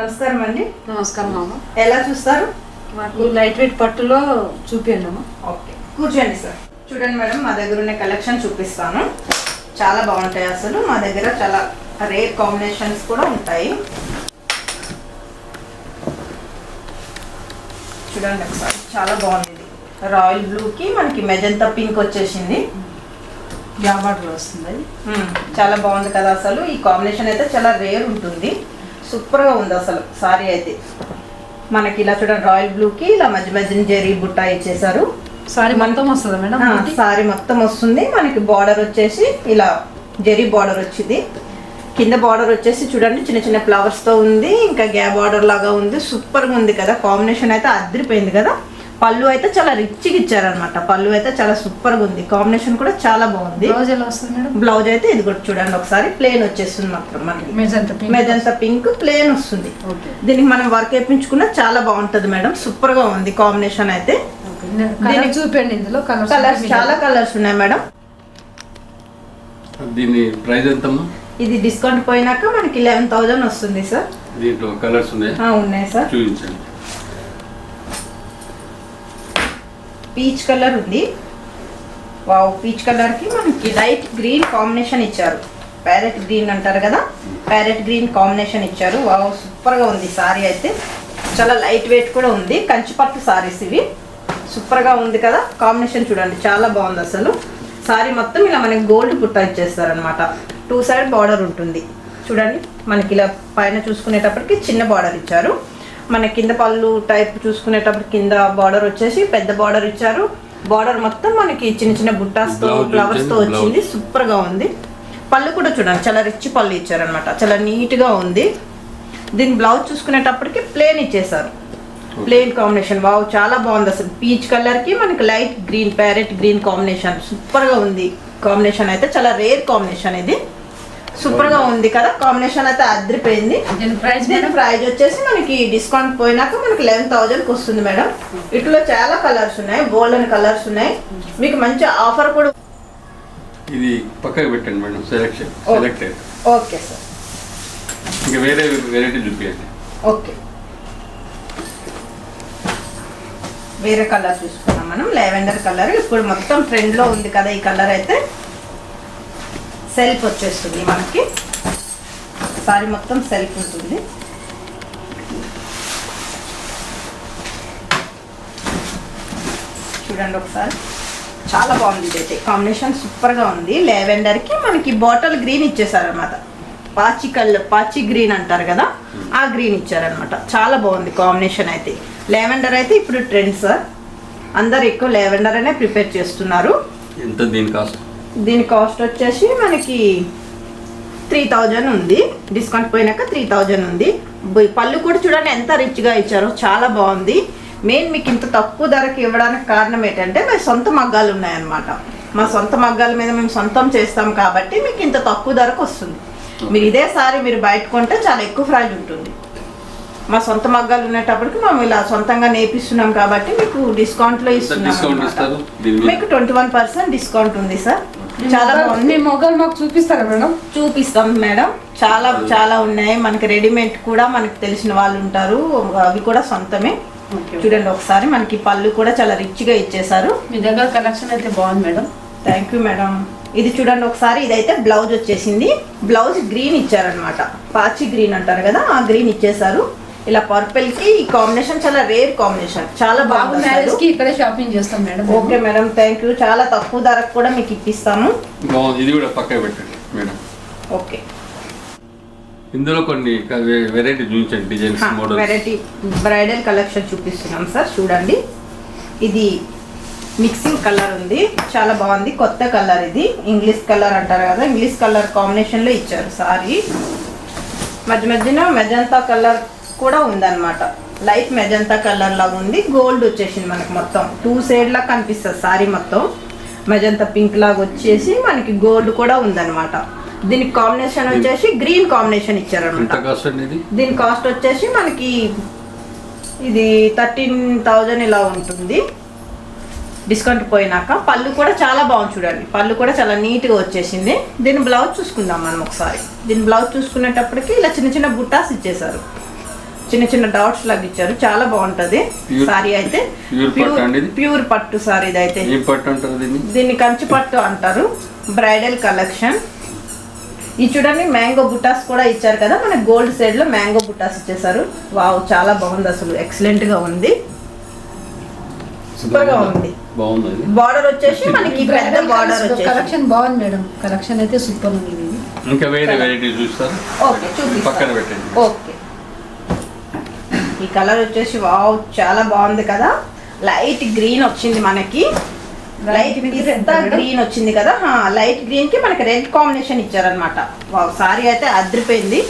నమస్కారం అండి. నమస్కారం అమ్మ. ఎలా చూస్తారు? మాకు లైట్ వెయిట్ పట్టులో చూపించండి అమ్మ. ఓకే, కూర్చోండి సార్. చూడండి మేడం, మా దగ్గర ఉన్న కలెక్షన్ చూపిస్తాను. చాలా బాగుంటాయి. అసలు మా దగ్గర చాలా రేర్ కాంబినేషన్స్ కూడా ఉంటాయి. చూడండి ఒకసారి, చాలా బాగుంది. రాయల్ బ్లూకి మనకి మెజంతా పింక్ వచ్చేసింది. జాబార్డర్ వస్తుంది. చాలా బాగుంది కదా. అసలు ఈ కాంబినేషన్ అయితే చాలా రేర్ ఉంటుంది. సూపర్గా ఉంది అసలు సారీ అయితే. మనకి ఇలా చూడండి, రాయల్ బ్లూకి ఇలా మధ్య మధ్యన జెరీ బుట్ట ఇచ్చేసారు. సారీ మొత్తం వస్తుంది మేడం. సారీ మొత్తం వస్తుంది. మనకి బార్డర్ వచ్చేసి ఇలా జెరీ బార్డర్ వచ్చింది. కింద బార్డర్ వచ్చేసి చూడండి చిన్న చిన్న ఫ్లవర్స్తో ఉంది. ఇంకా గ్యాప్ బార్డర్ లాగా ఉంది. సూపర్గా ఉంది కదా. కాంబినేషన్ అయితే అదిరిపోయింది కదా. పళ్ళు అయితే చాలా రిచ్గా ఇచ్చారనమాట. పళ్ళు అయితే చాలా సూపర్గా ఉంది. కాంబినేషన్ కూడా చాలా బాగుంది. బ్లౌజ్ ఎలా వస్తుంది మేడం? బ్లౌజ్ అయితే ఇది కూడా చూడండి ఒకసారి, ప్లేన్ వచ్చేస్తుంది మాత్రం. మనకి మెజంతా పింక్ ప్లేన్ వస్తుంది. దీనికి మనం వర్క్ వేయించుకున్నా చాలా బాగుంటుంది మేడం. సూపర్గా ఉంది కాంబినేషన్ అయితే. చూపండి. ఇందులో కలర్స్ చాలా కలర్స్ ఉన్నాయి మేడం. దీని ప్రైస్ ఎంతమ్మా? ఇది డిస్కౌంట్ పోయినాక మనకి 11,000 వస్తుంది సార్. దీంట్లో కలర్స్ ఉన్నాయి? ఉన్నాయి సార్. చూపించండి. పీచ్ కలర్ ఉంది. వావ్, పీచ్ కలర్కి మనకి లైట్ గ్రీన్ కాంబినేషన్ ఇచ్చారు. ప్యారెట్ గ్రీన్ అంటారు కదా, ప్యారెట్ గ్రీన్ కాంబినేషన్ ఇచ్చారు. వావ్, సూపర్గా ఉంది సారీ అయితే. చాలా లైట్ వెయిట్ కూడా ఉంది. కంచిపట్టు సారీస్ ఇవి. సూపర్గా ఉంది కదా. కాంబినేషన్ చూడండి చాలా బాగుంది అసలు. సారీ మొత్తం ఇలా మనకి గోల్డ్ పుట్ట ఇచ్చేస్తారనమాట. 2 సైడ్ బార్డర్ ఉంటుంది. చూడండి మనకి ఇలా పైన చూసుకునేటప్పటికి చిన్న బార్డర్ ఇచ్చారు. మన కింద పళ్ళు టైప్ చూసుకునేటప్పుడు కింద బార్డర్ వచ్చేసి పెద్ద బార్డర్ ఇచ్చారు. బార్డర్ మొత్తం మనకి చిన్న చిన్న బుట్టాస్తో ఫ్లవర్స్తో వచ్చింది. సూపర్గా ఉంది. పళ్ళు కూడా చూడండి చాలా రిచ్ పళ్ళు ఇచ్చారనమాట. చాలా నీట్గా ఉంది. దీని బ్లౌజ్ చూసుకునేటప్పటికి ప్లేన్ ఇచ్చేసారు. Plain combination. వావ్, చాలా బాగుంది అసలు. పీచ్ కలర్కి మనకి light green parrot green combination. సూపర్గా ఉంది కాంబినేషన్ అయితే. చాలా రేర్ కాంబినేషన్ ఇది. సూపర్గా ఉంది కదా. కాంబినేషన్ అయితే అదిరిపోయింది. దీని ప్రైస్ వచ్చేసి మనకి డిస్కౌంట్ పోయినాక మనకి 11,000కి వస్తుంది మేడం. ఇట్లో చాలా కలర్స్ ఉన్నాయి, గోల్డెన్ కలర్స్ ఉన్నాయి. మీకు మంచి ఆఫర్ కూడా. ఇది పక్కకి పెట్టండి మేడం. సెలెక్టెడ్. Okay sir. ఇంకా వేరే వెరైటీ చూపించండి. ఓకే, వేరే కలర్ చూసుకున్నాం మనం. లావెండర్ కలర్ ఇప్పుడు మొత్తం ట్రెండ్లో ఉంది కదా. ఈ కలర్ అయితే సెల్ఫ్ వచ్చేస్తుంది మనకి. సారీ మొత్తం సెల్ఫ్ ఉంటుంది. చూడండి ఒకసారి, చాలా బాగుంది ఇదైతే. కాంబినేషన్ సూపర్గా ఉంది. లావెండర్కి మనకి బాటిల్ గ్రీన్ ఇచ్చేసారనమాట. పాచి గ్రీన్ అంటారు కదా, ఆ గ్రీన్ ఇచ్చారనమాట. చాలా బాగుంది కాంబినేషన్ అయితే. లావెండర్ అయితే ఇప్పుడు ట్రెండ్ సార్. అందరు ఎక్కువ లావెండర్ అనే ప్రిపేర్ చేస్తున్నారు. ఎంత దీని కాస్ట్? దీని కాస్ట్ వచ్చేసి మనకి 3,000 ఉంది. డిస్కౌంట్ పోయినాక 3,000 ఉంది. పళ్ళు కూడా చూడండి ఎంత రిచ్గా ఇచ్చారో. చాలా బాగుంది. మెయిన్ మీకు ఇంత తక్కువ ధరకి ఇవ్వడానికి కారణం ఏంటంటే మా సొంత మగ్గాలు ఉన్నాయన్నమాట. మా సొంత మగ్గాల మీద మేము సొంతం చేస్తాం కాబట్టి మీకు ఇంత తక్కువ ధరకు వస్తుంది. మీరు ఇదే సారీ మీరు బయట కొంటే చాలా ఎక్కువ ప్రైజ్ ఉంటుంది. మా సొంత మగ్గాలు ఉండేటప్పటికి మేము ఇలా సొంతంగా నేర్పిస్తున్నాం కాబట్టి మీకు డిస్కౌంట్లో ఇస్తున్నాం. మీకు 21% డిస్కౌంట్ ఉంది సార్. చాలా బాగుంది. మొగ్గలు మాకు చూపిస్తారా మేడం? చూపిస్తాం మేడం. చాలా చాలా ఉన్నాయి. మనకి రెడీమేడ్ కూడా మనకి తెలిసిన వాళ్ళు ఉంటారు, అవి కూడా సొంతమే. చూడండి ఒకసారి, మనకి పళ్ళు కూడా చాలా రిచ్గా ఇచ్చేసారు. మీ దగ్గర కలెక్షన్ అయితే బాగుంది మేడం. Thank you madam. ఇది చూడండి ఒకసారి, ఇదైతే బ్లౌజ్ వచ్చేసింది. బ్లౌజ్ గ్రీన్ ఇచ్చారనమాట. పాచి గ్రీన్ అంటారు కదా, ఆ గ్రీన్ ఇచ్చేసారు. ఇలా పర్పుల్ కి ఈ కాంబినేషన్ చాలా రేర్ కాంబినేషన్. చాలా బాగుంది. ఇక్కడే షాపింగ్ చేస్తాం madam. Okay madam, thank you. చాలా తక్కువ ధరకు కూడా మీకు ఇప్పిస్తాము. ఇది కూడా పక్కకి పెట్టండి మేడం. ఓకే, ఇందులో కొన్ని వెరైటీ చూపించండి. Designs model variety bridal collection చూపిస్తున్నాం సార్. చూడండి, ఇది మిక్సింగ్ కలర్ ఉంది. చాలా బాగుంది. కొత్త కలర్ ఇది. ఇంగ్లీష్ కలర్ అంటారు కదా, ఇంగ్లీష్ కలర్ కాంబినేషన్లో ఇచ్చారు సారీ. మధ్య మధ్యన మెజంతా కలర్ కూడా ఉందన్నమాట. లైట్ మెజంతా కలర్ లాగా ఉంది. గోల్డ్ వచ్చేసింది మనకి. మొత్తం 2 సైడ్ లాగా కనిపిస్తుంది సారీ మొత్తం. మెజంతా పింక్ లాగా వచ్చేసి మనకి గోల్డ్ కూడా ఉందన్నమాట. దీనికి కాంబినేషన్ వచ్చేసి గ్రీన్ కాంబినేషన్ ఇచ్చారనమాట. దీని కాస్ట్ వచ్చేసి మనకి ఇది 13,000 ఇలా ఉంటుంది డిస్కౌంట్ పోయినాక. పళ్ళు కూడా చాలా బాగుంది చూడండి. పళ్ళు కూడా చాలా నీట్గా వచ్చేసింది. దీని బ్లౌజ్ చూసుకుందాం మనం ఒకసారి. దీని బ్లౌజ్ చూసుకునేటప్పటికి ఇలా చిన్న చిన్న బుట్టాస్ ఇచ్చేసారు. చిన్న చిన్న డాట్స్ లాగా ఇచ్చారు, చాలా బాగుంటది Pure- సారీ అయితే. ప్యూర్ పట్టు అండి ఇది? ప్యూర్ పట్టు సారీ ఇది అయితే. ఏం పట్టు అంటారు దీన్ని? దీన్ని కంచి పట్టు అంటారు. Bridal collection. ఇది చూడండి, మ్యాంగో బుటాస్ కూడా ఇచ్చారు కదా, మన గోల్డ్ సైడ్ లో మ్యాంగో బుటాస్ ఇచ్చేసారు. వావ్, చాలా బాగుంది, అసలు ఎక్సలెంట్ గా ఉంది, సూపర్ గా ఉంది. బాగుంది అది. బార్డర్ వచ్చేసి మనకి పెద్ద బార్డర్ వచ్చేసి. కలెక్షన్ బాగుంది మేడం, కలెక్షన్ అయితే సూపర్ ఉంది ఇది. ఇంకా వేరే వెరైటీ చూస్తారు? ఓకే, చూపిస్తాను. పక్కన పెట్టండి. ఓకే, ఈ కలర్ వచ్చేసి వావ్ చాలా బాగుంది కదా, లైట్ గ్రీన్ వచ్చింది మనకి, లైట్ పిస్తా గ్రీన్ వచ్చింది కదా, లైట్ గ్రీన్ కి మనకి రెడ్ కాంబినేషన్ ఇచ్చారనమాట. వావ్, సారీ అయితే అదిరిపోయింది,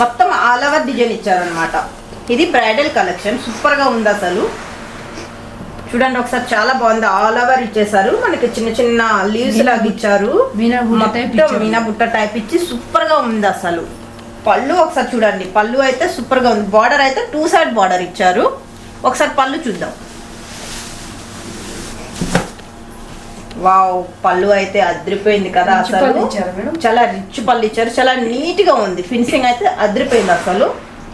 మొత్తం ఆల్ ఓవర్ డిజైన్ ఇచ్చారనమాట. ఇది బ్రైడల్ కలెక్షన్, సూపర్ గా ఉంది అసలు. చూడండి ఒకసారి, చాలా బాగుంది, ఆల్ ఓవర్ ఇచ్చేసారు మనకి, చిన్న చిన్న లీవ్స్ లాగా ఇచ్చారు, మీనా బుట్ట type ఇచ్చారు. మీనా బుట్ట టైప్ ఇచ్చి సూపర్ గా ఉంది అసలు. పళ్ళు ఒకసారి చూడండి, పళ్ళు అయితే సూపర్ గా ఉంది. బార్డర్ అయితే 2 సైడ్ బార్డర్ ఇచ్చారు. ఒకసారి పళ్ళు చూద్దాం. వావ్, పళ్ళు అయితే అదిరిపోయింది కదా రిచ్ అసలు, పళ్ళు ఇచ్చారు మేడం. చాలా రిచ్ పళ్ళు ఇచ్చారు, చాలా నీట్ గా ఉంది, ఫినిషింగ్ అయితే అదిరిపోయింది అసలు.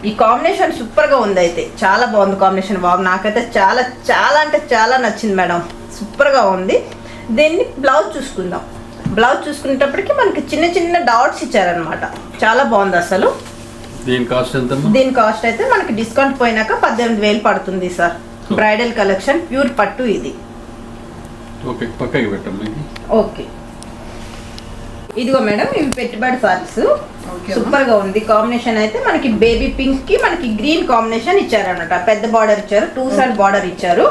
ఈ కాంబినేషన్ సూపర్ గా ఉంది అయితే, చాలా బాగుంది కాంబినేషన్. వావ్, నాకైతే చాలా చాలా అంటే చాలా నచ్చింది మేడం, సూపర్ గా ఉంది. దీన్ని బ్లౌజ్ చూసుకుందాం. బ్లౌజ్ చూసుకునేటప్పటికి మనకి చిన్న చిన్న డాట్స్ ఇచ్చారనమాట, చాలా బాగుంది అసలు. దీని కాస్ట్ ఎంత? దీని కాస్ట్ అయితే మనకి డిస్కౌంట్ పోయినాక 18,000 పడుతుంది సార్. బ్రైడల్ కలెక్షన్, ప్యూర్ పట్టు ఇది. ఓకే, పక్కకి పెట్టండి. ఓకే, ఇదిగో మేడం, ఇవి పెట్టుబడి సారీస్, ఓకే. సూపర్ గా ఉంది. కాంబినేషన్ అయితే మనకి బేబీ పింక్ కి మనకి గ్రీన్ కాంబినేషన్ ఇచ్చారన్నమాట, పెద్ద బార్డర్ ఇచ్చారు, 2 సైడ్ బార్డర్ ఇచ్చారు,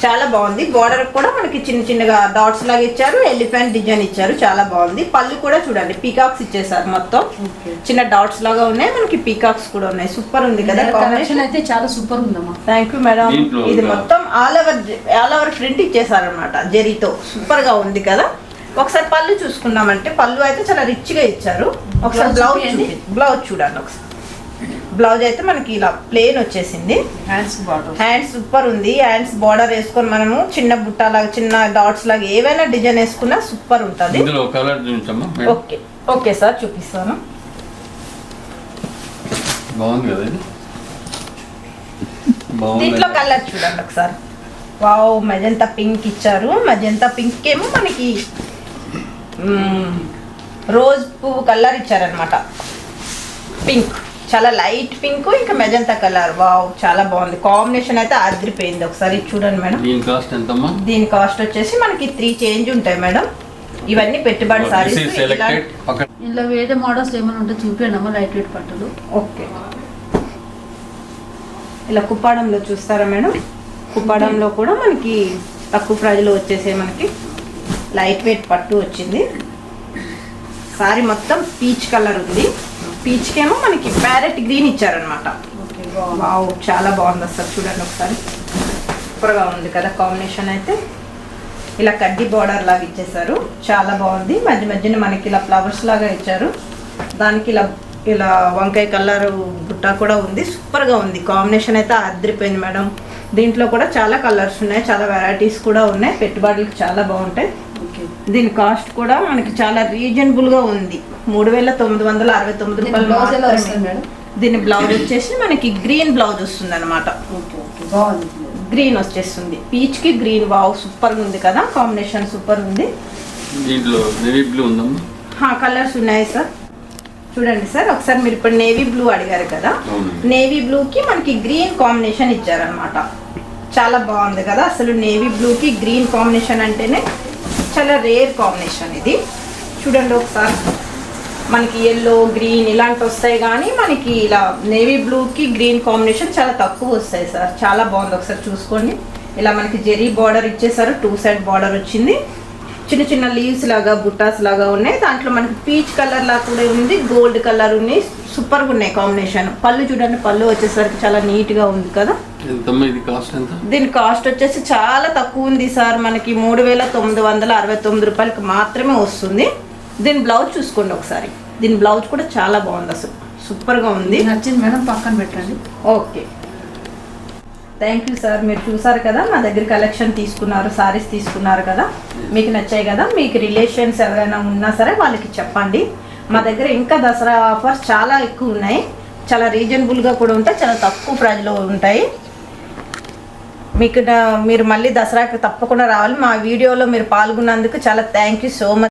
చాలా బాగుంది. బార్డర్ కూడా మనకి చిన్న చిన్నగా డాట్స్ లాగా ఇచ్చారు, ఎలిఫెంట్ డిజైన్ ఇచ్చారు, చాలా బాగుంది. పళ్ళు కూడా చూడండి, పీకాక్స్ ఇచ్చేసారు, మొత్తం ఓకే. చిన్న డాట్స్ లాగా ఉన్నాయి, మనకి పీకాక్స్ కూడా ఉన్నాయి, సూపర్ ఉంది కదా కలెక్షన్ కాంబినేషన్. అయితే చాలా సూపర్ ఉందమ్మా. Thank you madam. దీంట్లో ఇది ఇంకా- మొత్తం ఆల్ ఓవర్ ప్రింట్ ఇచ్చేసారనమాట జరీతో, సూపర్ గా ఉంది కదా. ఒకసారి పళ్ళు చూసుకున్నామంటే, పళ్ళు అయితే చాలా రిచ్ గా ఇచ్చారు. ఒకసారి బ్లౌజ్ బ్లౌజ్ చూపించండి. బ్లౌజ్ చూడండి ఒకసారి. బ్లౌజ్ అయితే మనకి ఇలా ప్లేన్ వచ్చేసింది, హ్యాండ్స్ బార్డర్. హ్యాండ్స్ సూపర్ ఉంది. హ్యాండ్స్ బార్డర్ వేసుకొని మనము చిన్న బుట్ట లాగా, చిన్న డాట్స్ లాగా ఏవైనా డిజైన్ వేసుకున్నా సూపర్ ఉంటుంది. ఇందులో కలర్ చూపించమ్మా మేడం. ఓకే, ఓకే సార్, చూపిస్తాను. బాగుంది కదా ఇది? బాగుంది. దీంట్లో కలర్ చూడండి ఒకసారి. వావ్, మెజంతా పింక్ ఇచ్చారు. మెజంతా పింక్ ఏమో మనకి రోజ్ పువ్వు కలర్ ఇచ్చారనమాట, పింక్, చాలా లైట్ పింక్, ఇంకా మెజంతా కలర్. వావ్, చాలా బాగుంది, కాంబినేషన్ అయితే అదిరిపోయింది. ఒకసారి చూడండి మేడం. దీని కాస్ట్ ఎంతమ్మా? దీని కాస్ట్ వచ్చేసి మనకి 3 చేంజ్ ఉంటాయి మేడం. ఇవన్నీ పెట్టుబడి సారీస్. సెలెక్టెడ్ పక్కన. ఇందులో వేరే మోడల్స్ ఏమైనా ఉంటే చూపించమ్మా, లైట్ వెయిట్ పట్టులు. ఓకే, ఇలా కుప్పాడంలో చూస్తారా మేడం? కుప్పాడంలో కూడా మనకి తక్కువ ప్రైజ్లో వచ్చేసే మనకి లైట్ వెయిట్ పట్టు వచ్చింది. సారీ మొత్తం పీచ్ కలర్ ఉంది, పీచ్కి ఏమో మనకి ప్యారెట్ గ్రీన్ ఇచ్చారనమాట. ఓకే, వావ్, చాలా బాగుంది అసలు, చూడండి ఒకసారి, సూపర్గా ఉంది కదా కాంబినేషన్ అయితే. ఇలా కడ్డీ బార్డర్ లాగా ఇచ్చేసారు, చాలా బాగుంది. మధ్య మధ్యన మనకి ఇలా ఫ్లవర్స్ లాగా ఇచ్చారు, దానికి ఇలా ఇలా వంకాయ కలర్ బుట్ట కూడా ఉంది, సూపర్గా ఉంది. కాంబినేషన్ అయితే అదిరిపోయింది మేడం. దీంట్లో కూడా చాలా కలర్స్ ఉన్నాయి, చాలా వెరైటీస్ కూడా ఉన్నాయి, పెట్టుబడులకు చాలా బాగుంటాయి. ఓకే. దీని కాస్ట్ కూడా మనకి చాలా రీజనబుల్గా ఉంది, 3,969 రూపాయలు బ్లౌజ్ ఎలా మాత్రమే. వస్తుంది మేడం? దీని బ్లౌజ్ వచ్చేసి మనకి గ్రీన్ బ్లౌజ్ వస్తుంది అనమాట, ఓకే, ఓకే, బాగుంది. గ్రీన్ వచ్చేస్తుంది, పీచ్ కి గ్రీన్. వావ్, సూపర్ ఉంది కదా కాంబినేషన్, సూపర్ ఉంది. దీంట్లో నేవీ బ్లూ ఉందమ్మా? కలర్స్ ఉన్నాయి సార్, చూడండి సార్ ఒకసారి. మీరు ఇప్పుడు నేవీ బ్లూ అడిగారు కదా, అవునండి. నేవీ బ్లూకి మనకి గ్రీన్ కాంబినేషన్ ఇచ్చారనమాట, చాలా బాగుంది కదా అసలు. నేవీ బ్లూకి గ్రీన్ కాంబినేషన్ అంటేనే చాలా రేర్ కాంబినేషన్ ఇది. చూడండి ఒకసారి, మనకి ఎల్లో గ్రీన్ ఇలాంటి వస్తాయి, కానీ మనకి ఇలా నేవీ బ్లూకి గ్రీన్ కాంబినేషన్ చాలా తక్కువ వస్తాయి సార్, చాలా బాగుంది. ఒకసారి చూసుకోండి, ఇలా మనకి జెరీ బార్డర్ ఇచ్చేసారు, 2 సైడ్ బార్డర్ వచ్చింది, చిన్న చిన్న లీవ్స్ లాగా బుట్టాస్ లాగా ఉన్నాయి. దాంట్లో మనకి పీచ్ కలర్ లాగా కూడా ఉంది, గోల్డ్ కలర్ ఉన్నాయి, సూపర్గా ఉన్నాయి కాంబినేషన్. పళ్ళు చూడండి, పళ్ళు వచ్చేసరికి చాలా నీట్గా ఉంది కదా. ఎంతమ్మా ఇది కాస్ట్ ఎంత? దీని కాస్ట్ వచ్చేసి చాలా తక్కువ ఉంది సార్, మనకి 3,969 రూపాయలకి మాత్రమే వస్తుంది. దీని బ్లౌజ్ చూసుకోండి ఒకసారి, దీని బ్లౌజ్ కూడా చాలా బాగుంది అసలు, సూపర్గా ఉంది. నచ్చింది మేడం, పక్కన పెట్టండి. Okay, thank you sir. మీరు చూసారు కదా, మా దగ్గర కలెక్షన్ తీసుకున్నారు, సారీస్ తీసుకున్నారు కదా, మీకు నచ్చాయి కదా. మీకు రిలేషన్స్ ఎవరైనా ఉన్నా సరే వాళ్ళకి చెప్పండి. మా దగ్గర ఇంకా దసరా ఆఫర్స్ చాలా ఎక్కువ ఉన్నాయి, చాలా రీజనబుల్గా కూడా ఉంటాయి, చాలా తక్కువ ప్రైజ్లో ఉంటాయి. మీకు మీరు మళ్ళీ దసరాకి తప్పకుండా రావాలి. మా వీడియోలో మీరు పాల్గొన్నందుకు చాలా థ్యాంక్ యూ సో మచ్.